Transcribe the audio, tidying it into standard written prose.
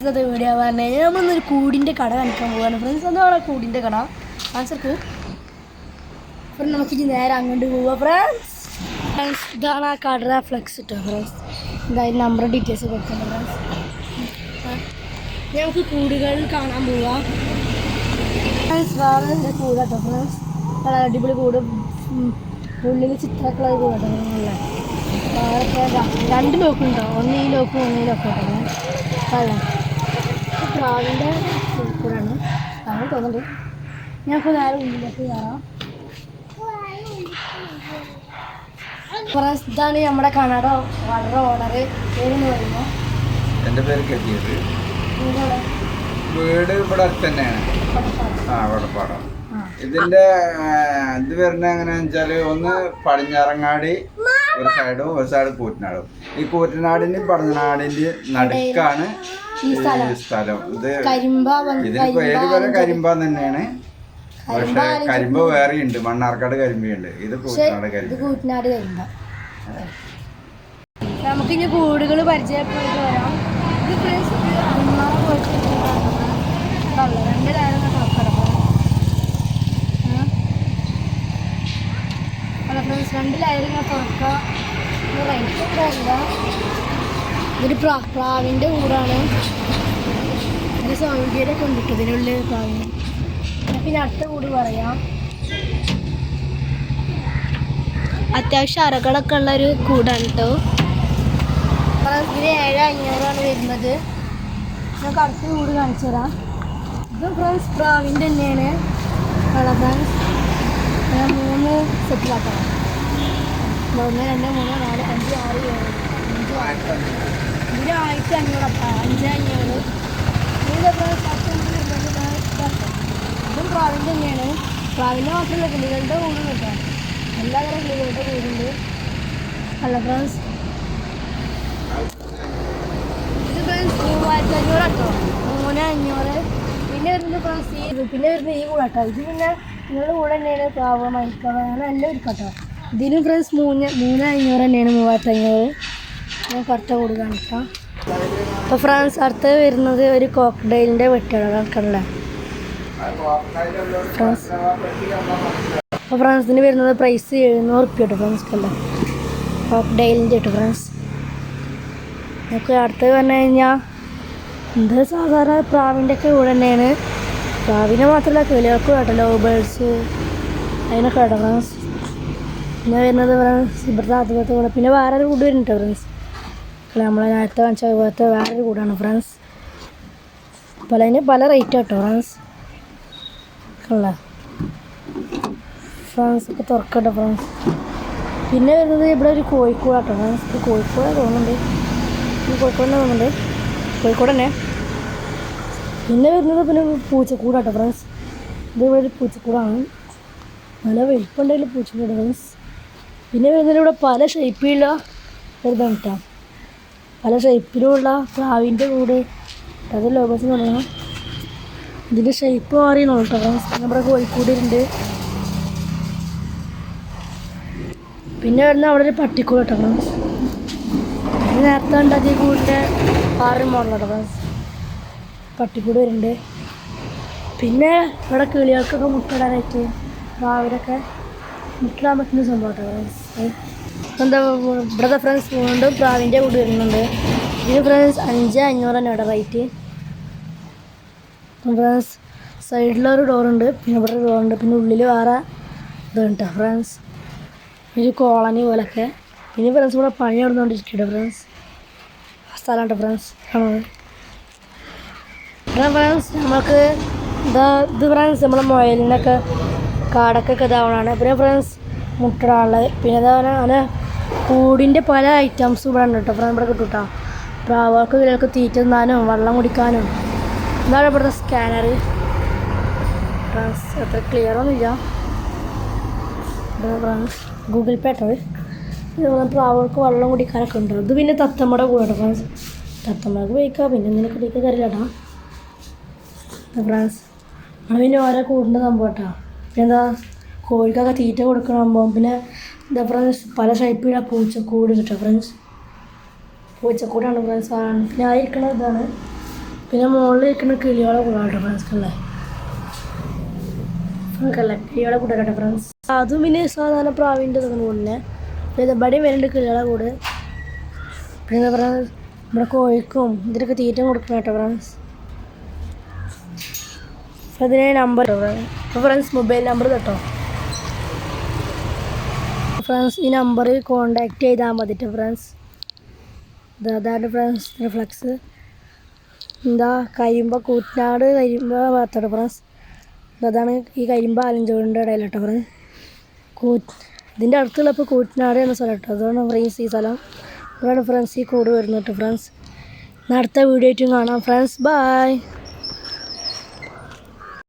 Video പറഞ്ഞാൽ നമ്മളൊരു കൂടിൻ്റെ കട കാണിക്കാൻ പോവാണ് ഫ്രണ്ട്സ്. എന്താണ് കൂടിൻ്റെ കട ആൻസർക്ക് ഫ്രണ്ട് നമുക്ക് നേരെ അങ്ങോട്ട് പോവാം ഫ്രണ്ട്സ്. ഇതാണ് ആ കട ഫ്ലെക്സ് ഇട്ടോ ഫ്രണ്ട്സ്. എന്തായാലും നമ്പർ ഡീറ്റെയിൽസ് കൊടുക്കണം ഫ്രണ്ട്സ്. ഞങ്ങൾക്ക് കൂടുകൾ കാണാൻ പോവാം ഫ്രണ്ട്സ്. വേറെ കൂടാട്ടോ ഫ്രണ്ട്സ്. അടിപൊളി കൂട്, ഉള്ളിൽ ചിത്രക്കളർ കൂടട്ടോ നിങ്ങളെ. രണ്ട് ലോക്കുണ്ടോ, ഒന്ന് ഈ ലോക്കും ഒന്ന് ഈ ലോക്കും കേട്ടോ അല്ലേ. പ്രാവിൻ്റെ കൂടാണ് അങ്ങനെ തോന്നുന്നുണ്ട്. ഞങ്ങൾക്ക് നേരെ ഉള്ളിലേക്ക് കയറാം ഫ്രണ്ട്സ്. ഇതാണ് നമ്മുടെ കന്നഡ വളരെ ഓണർ. പേരെന്ന് പറയുമ്പോൾ എൻ്റെ പേര് കെട്ടിയത്. വീട് ഇവിടെ അടുത്ത് തന്നെയാണ്. വടപ്പാടം. ഇതിൻ്റെ ഇത് വരുന്നത് എങ്ങനെയാണെന്ന് വെച്ചാൽ, ഒന്ന് പടിഞ്ഞാറങ്ങാടി ഒരു സൈഡും ഒരു സൈഡ് കൂറ്റനാടും. ഈ കൂറ്റനാടിൻ്റെയും പടിഞ്ഞാടിൻ്റെയും നടുക്കാണ് ഈ സ്ഥലം. ഇത് ഇതിന് പേര് വരെ കരിമ്പാന്ന് തന്നെയാണ്. പക്ഷെ കരിമ്പ വേറെ ഉണ്ട്, മണ്ണാർക്കാട് കരിമ്പുണ്ട്. ഇത് കൂറ്റനാട് കരിമ്പ. നമുക്ക് ഇനി കൂടുകൾ പരിചയപ്പെട്ട് വരാം. ഇത് രണ്ട് നേരം അല്ല ഫ്രണ്ട്സ്, രണ്ട് ലയർ ഇങ്ങനെ തുറക്കാം. റൈറ്റ് ഉണ്ടാവില്ല. ഇതൊരു പ്രാവിൻ്റെ കൂടാണ്. ഇത് സൗകര്യമൊക്കെ ഉണ്ട് ഇതിനുള്ളിൽ പ്രാവിന്. പിന്നെ അടുത്ത കൂട് പറയാം. അത്യാവശ്യം അറകളൊക്കെ ഉള്ളൊരു കൂടാണ് കേട്ടോ. ഇതിന് 7,500 വരുന്നത്. നമുക്ക് അടുത്ത കൂട് കാണിച്ചു തരാം. ഇത് ഫ്രണ്ട്സ് പ്രാവിൻ്റെ തന്നെയാണ് ഫ്രണ്ട്സ്. 3 സെറ്റിലാക്കാം. 1 2 3 4 5 6 7 ഇതിന് 1,500 5,500. ഇതും പ്രാവിൻ്റെ തന്നെയാണ്. പ്രാവിൻ്റെ മാത്രമല്ല, കിളികളുടെ കൂടും കേട്ടോ. എല്ലാതരം കിളികളുടെ കൂടുണ്ട് അല്ല ഫ്രണ്ട്സ്. ഇത് ഫ്രണ്ട്സ് 3,500 കേട്ടോ. 3,500. പിന്നെ വരുന്നത് ഫ്രണ്ട്സ് പിന്നെ വരുന്നത് ഈ കൂടെ കേട്ടോ. ഇത് പിന്നെ നിങ്ങളുടെ കൂടെ തന്നെയാണ് പ്രാവ്, മൈക്കവ, അങ്ങനെ എല്ലാം ഒരു കേട്ടോ. ഇതിനും ഫ്രണ്ട്സ് 3,500 തന്നെയാണ്. 3,500. ഞാൻ കറക്റ്റ് കൂട് കാണിക്കാം. അപ്പോൾ ഫ്രണ്ട്സ് അടുത്ത് വരുന്നത് ഒരു കോക്ഡെയിലിൻ്റെ വെട്ടുകളൊക്കെ ഫ്രണ്ട്സ്. അപ്പോൾ ഫ്രണ്ട്സിന് വരുന്നത് പ്രൈസ് 700 കേട്ടോ ഫ്രണ്ട്സ്. കണ്ട കോക്ഡെയിലിൻ്റെ കേട്ടോ ഫ്രണ്ട്സ്. നമുക്ക് അടുത്ത് പറഞ്ഞു കഴിഞ്ഞാൽ ഇത് സാധാരണ പ്രാവിൻ്റെ ഒക്കെ കൂടെ തന്നെയാണ്. പ്രാവിനെ മാത്രമല്ല, കിളികൾക്ക് കേട്ടോ, ലവ് ബേർഡ്സ് അതിനൊക്കെ കേട്ടോ ഫ്രണ്ട്സ്. പിന്നെ വരുന്നത് ഫ്രണ്ട്സ് ഇവിടുത്തെ അതുപോലത്തെ കൂടെ. പിന്നെ വേറൊരു കൂട് വരുന്നുണ്ട് ഫ്രണ്ട്സ്. നമ്മളെ നേരത്തെ കാണിച്ച പോലത്തെ വേറൊരു കൂടാണ് ഫ്രണ്ട്സ്. പല റേറ്റ് കേട്ടോ ഫ്രണ്ട്സ്. അല്ല ഫ്രണ്ട്സ് ഒക്കെ തുറക്കട്ടോ ഫ്രണ്ട്സ്. പിന്നെ വരുന്നത് ഇവിടെ ഒരു കോഴിക്കോടാട്ടോ ഫ്രണ്ട്സ്. ഇത് കോഴിക്കോട് തോന്നുന്നുണ്ട്. കോഴിക്കോട് തോന്നുന്നുണ്ട്, കോഴിക്കോട് തന്നെ. പിന്നെ വരുന്നത് പിന്നെ പൂച്ചക്കൂടാട്ടോ ഫ്രണ്ട്സ്. ഇത് ഇവിടെ ഒരു പൂച്ചക്കൂടാണ്. നല്ല വലിപ്പമുണ്ടെങ്കിൽ പൂച്ചക്കൂട് ഫ്രണ്ട്സ്. പിന്നെ വരുന്നത് ഇവിടെ പല ഷേപ്പിലുള്ള വരുന്നതാണ് കേട്ടോ. പല ഷേപ്പിലുമുള്ള പ്രാവിൻ്റെ കൂട്. അത് ലോകത്തിന് തുടങ്ങണം. ഇതിൻ്റെ ഷേപ്പ് മാറിയെന്നുള്ളൂ കേട്ടോ ഫ്രണ്ട്സ്. നമ്മുടെ കോഴിക്കൂടുണ്ട്. പിന്നെ വരുന്ന അവിടെ ഒരു പട്ടിക്കൂട് കേട്ടോ ഫ്രണ്ട്സ്. നേരത്തെ ഉണ്ടാക്കിയ കൂടിൻ്റെ 6 മോഡൽ കേട്ടോ ഫ്രണ്ട്സ്. പട്ടിക്കൂട് വരുന്നുണ്ട്. പിന്നെ ഇവിടെ കിളികൾക്കൊക്കെ മുട്ടയിടാനായിട്ട് പ്രാവിനൊക്കെ മുട്ടിടാൻ പറ്റുന്ന സംഭവം കേട്ടോ ഫ്രണ്ട്സ്. എന്താ ഇവിടുത്തെ ഫ്രണ്ട്സ് വീണ്ടും പ്രാവിൻ്റെ കൂട് വരുന്നുണ്ട്. ഇതിന് ഫ്രണ്ട്സ് 5,500 തന്നെയാണ് റേറ്റ് ഫ്രണ്ട്സ്. സൈഡിലൊരു ഡോറുണ്ട്, പിന്നെ ഇവിടെ ഒരു ഡോറുണ്ട്. പിന്നെ ഉള്ളിൽ വേറെ ഇതുണ്ട് ഫ്രണ്ട്സ്. ഒരു കോളനി പോലൊക്കെ. പിന്നെ ഫ്രണ്ട്സ് ഇവിടെ പണി നടന്നുകൊണ്ടിരിക്കട്ടെ ഫ്രണ്ട്സ്. സ്ഥലം കേട്ടോ ഫ്രണ്ട്സ് കാണുന്നത്. ഫ്രണ്ട്സ് നമുക്ക് ഇത് ഫ്രണ്ട്സ് നമ്മളെ മൊയലിനൊക്കെ കാടൊക്കെ ഇതാവണമാണ്. പിന്നെ ഫ്രണ്ട്സ് മുട്ടടാള്. പിന്നെ അതേപോലെ അങ്ങനെ കൂടിൻ്റെ പല ഐറ്റംസും ഇവിടെ ഉണ്ട് കേട്ടോ ഫ്രണ്ട്. ഇവിടെ കിട്ടും കേട്ടോ. പ്രാവുകൾക്ക് ഇതിലൊക്കെ തീറ്റ തിന്നാനും വെള്ളം കുടിക്കാനും. ഇതാണ് ഇവിടുത്തെ സ്കാനർ ഫ്രണ്ട്സ്. അത്ര ക്ലിയറൊന്നുമില്ല. ഫ്രണ്ട്സ് ഗൂഗിൾ പേ കേട്ടോ. ഇതുപോലെ പ്രാവുകൾക്ക് വെള്ളം കുടിക്കാനൊക്കെ ഉണ്ട്. ഇത് പിന്നെ തത്തമ്മയുടെ കൂടെ കേട്ടോ ഫ്രണ്ട്സ്. തത്തമ്മക്ക് ഉപയോഗിക്കാം. പിന്നെ എന്തെങ്കിലും കുടിക്കാൻ കറിയില്ല കേട്ടോ ഫ്രണ്ട്സ്. അത് പിന്നെ ഓരോ കൂടിൻ്റെ സംഭവം കേട്ടോ. പിന്നെ എന്താ കോഴിക്കൊക്കെ തീറ്റ കൊടുക്കണം. പിന്നെ എന്താ ഫ്രണ്ട്സ് പല ഷേപ്പിലുള്ള പൂച്ചക്കൂട് കേട്ടോ ഫ്രണ്ട്സ്. പൂച്ചക്കൂടാണ് ഫ്രണ്ട്സ്. പിന്നെ ആയിരിക്കണ ഇതാണ് പിന്നെ മുകളിൽ ഇരിക്കുന്ന കിളികളെ കൂടാട്ടോ ഫ്രണ്ട്സ്ക്കല്ലേ കിളികളെ കൂടാട്ടോ ഫ്രണ്ട്സ്. അതും പിന്നെ സാധാരണ പ്രാവിൻ്റെ ഇതൊക്കെ കൂടെ പിന്നെ ഇവിടെയും വരുന്നുണ്ട് കിളികളെ കൂട്. പിന്നെ എന്താ പറയുക നമ്മുടെ കോഴിക്കും ഇതിനൊക്കെ തീറ്റ കൊടുക്കണം കേട്ടോ ഫ്രണ്ട്സ്. അതിന് നമ്പർ അപ്പോൾ ഫ്രണ്ട്സ് മൊബൈൽ നമ്പർ കേട്ടോ ഫ്രണ്ട്സ്. ഈ നമ്പറിൽ കോണ്ടാക്ട് ചെയ്താൽ മതിട്ടോ ഫ്രണ്ട്സ്. അതാണ് ഫ്രണ്ട്സ് ഫ്ലക്സ്. എന്താ കരിമ്പ കൂറ്റനാട് കരിമ്പ ഭാഗത്തോട്ടോ ഫ്രണ്ട്സ്. അതാണ് ഈ കരിമ്പ ആലഞ്ചോടിൻ്റെ ഇടയിലോട്ടോ ഫ്രണ്ട്സ്. ഇതിൻ്റെ അടുത്തുള്ളപ്പോൾ കൂറ്റനാട് എന്ന സ്ഥലം കേട്ടോ. അതാണ് ഫ്രണ്ട്സ് ഈ സ്ഥലം. അതാണ് ഫ്രണ്ട്സ് ഈ കൂട് വരുന്നത് കേട്ടോ ഫ്രണ്ട്സ്. അടുത്ത വീഡിയോ ആയിട്ടും കാണാം ഫ്രണ്ട്സ്. ബൈ.